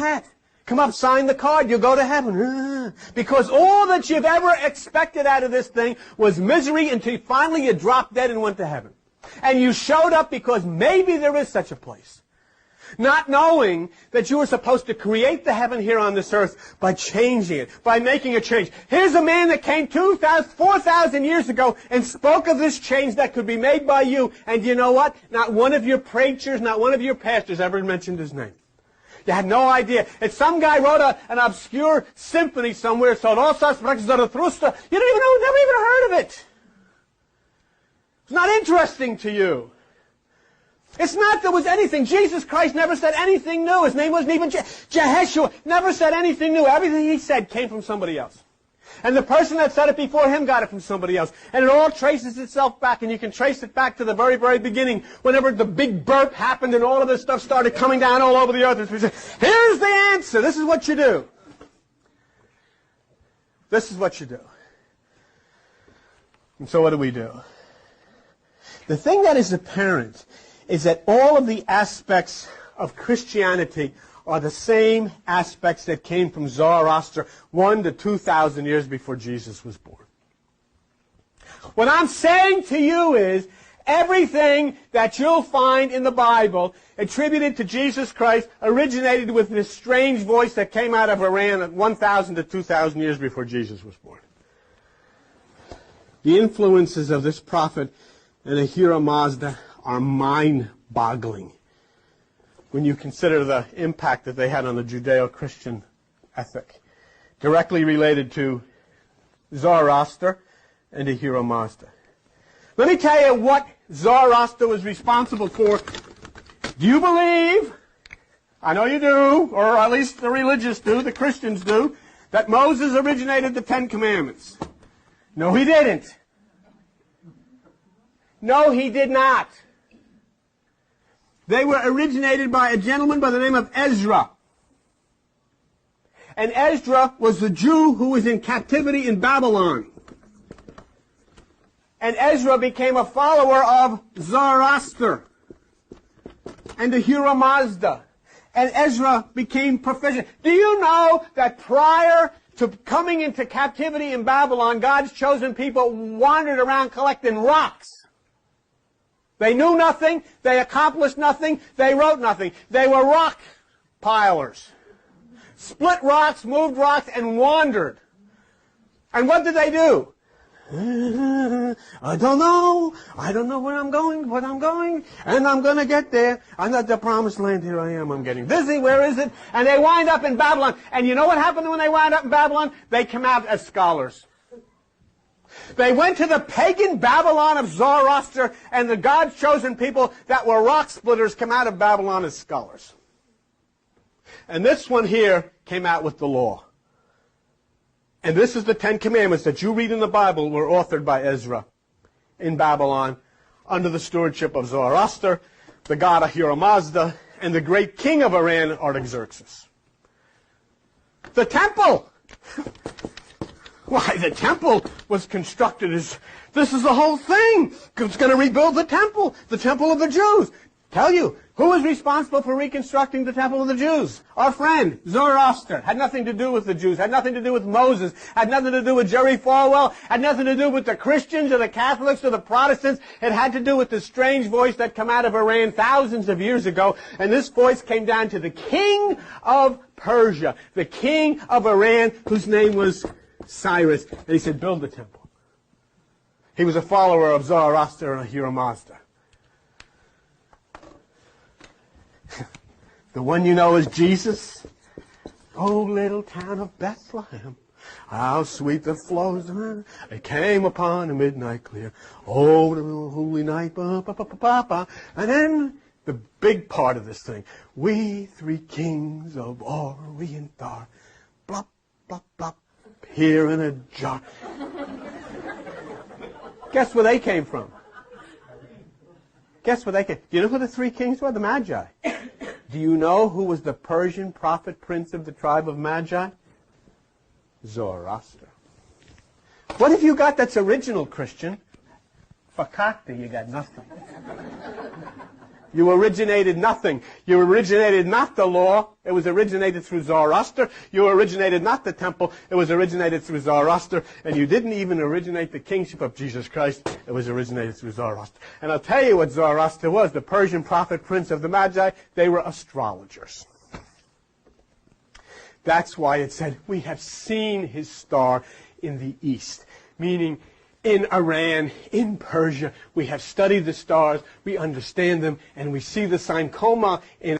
hat. Come up, sign the card, you'll go to heaven. Because all that you've ever expected out of this thing was misery until finally you dropped dead and went to heaven. And you showed up because maybe there is such a place. Not knowing that you were supposed to create the heaven here on this earth by changing it, by making a change. Here's a man that came 4,000 years ago and spoke of this change that could be made by you. And you know what? Not one of your preachers, not one of your pastors ever mentioned his name. You had no idea. And some guy wrote an obscure symphony somewhere, Zartosht, Zartosht. You don't even know, never even heard of it. It's not interesting to you. It's not there was anything. Jesus Christ never said anything new. His name wasn't even Jeheshua. Never said anything new. Everything he said came from somebody else. And the person that said it before him got it from somebody else. And it all traces itself back, and you can trace it back to the very, very beginning, whenever the big burp happened and all of this stuff started coming down all over the earth. And we say, here's the answer. This is what you do. This is what you do. And so what do we do? The thing that is apparent is that all of the aspects of Christianity are the same aspects that came from Zoroaster 1 to 2,000 years before Jesus was born. What I'm saying to you is everything that you'll find in the Bible attributed to Jesus Christ originated with this strange voice that came out of Iran 1,000 to 2,000 years before Jesus was born. The influences of this prophet and Ahura Mazda are mind-boggling when you consider the impact that they had on the Judeo-Christian ethic, directly related to Zoroaster and Ahura Mazda. Let me tell you what Zoroaster was responsible for. Do you believe, I know you do, or at least the religious do, the Christians do, that Moses originated the Ten Commandments? No, he didn't. No, he did not. They were originated by a gentleman by the name of Ezra. And Ezra was the Jew who was in captivity in Babylon. And Ezra became a follower of Zoroaster and Ahura Mazda. And Ezra became proficient. Do you know that prior to coming into captivity in Babylon, God's chosen people wandered around collecting rocks? They knew nothing, they accomplished nothing, they wrote nothing. They were rock pilers. Split rocks, moved rocks, and wandered. And what did they do? I don't know where I'm going, and I'm going to get there. I'm not the promised land, here I am, I'm getting busy, where is it? And they wind up in Babylon. And you know what happened when they wind up in Babylon? They come out as scholars. They went to the pagan Babylon of Zoroaster, and the God's chosen people that were rock splitters come out of Babylon as scholars. And this one here came out with the law. And this is the Ten Commandments that you read in the Bible were authored by Ezra in Babylon under the stewardship of Zoroaster, the god Ahura Mazda, and the great king of Iran, Artaxerxes. The temple! Why, the temple was constructed as, this is the whole thing. It's going to rebuild the temple of the Jews. Tell you, who was responsible for reconstructing the temple of the Jews? Our friend, Zoroaster. Had nothing to do with the Jews. Had nothing to do with Moses. Had nothing to do with Jerry Falwell. Had nothing to do with the Christians or the Catholics or the Protestants. It had to do with the strange voice that came out of Iran thousands of years ago. And this voice came down to the king of Persia, the king of Iran, whose name was Cyrus. And he said, build the temple. He was a follower of Zoroaster and Ahura Mazda. The one you know is Jesus. Oh, little town of Bethlehem, how sweet the flows. It came upon a midnight clear. Oh, the holy night. Ba, ba, ba, ba, ba, ba. And then the big part of this thing. We three kings of Orient are. Blop, blop, blop. Here in a jar. Guess where they came from? Guess where they came? Do you know who the three kings were? The Magi. Do you know who was the Persian prophet prince of the tribe of Magi? Zoroaster. What have you got that's original, Christian? Fakakta, you got nothing. You originated nothing. You originated not the law. It was originated through Zoroaster. You originated not the temple. It was originated through Zoroaster. And you didn't even originate the kingship of Jesus Christ. It was originated through Zoroaster. And I'll tell you what Zoroaster was, the Persian prophet prince of the Magi. They were astrologers. That's why it said, we have seen his star in the east. Meaning, in Iran, in Persia, we have studied the stars, we understand them, and we see the sign Coma in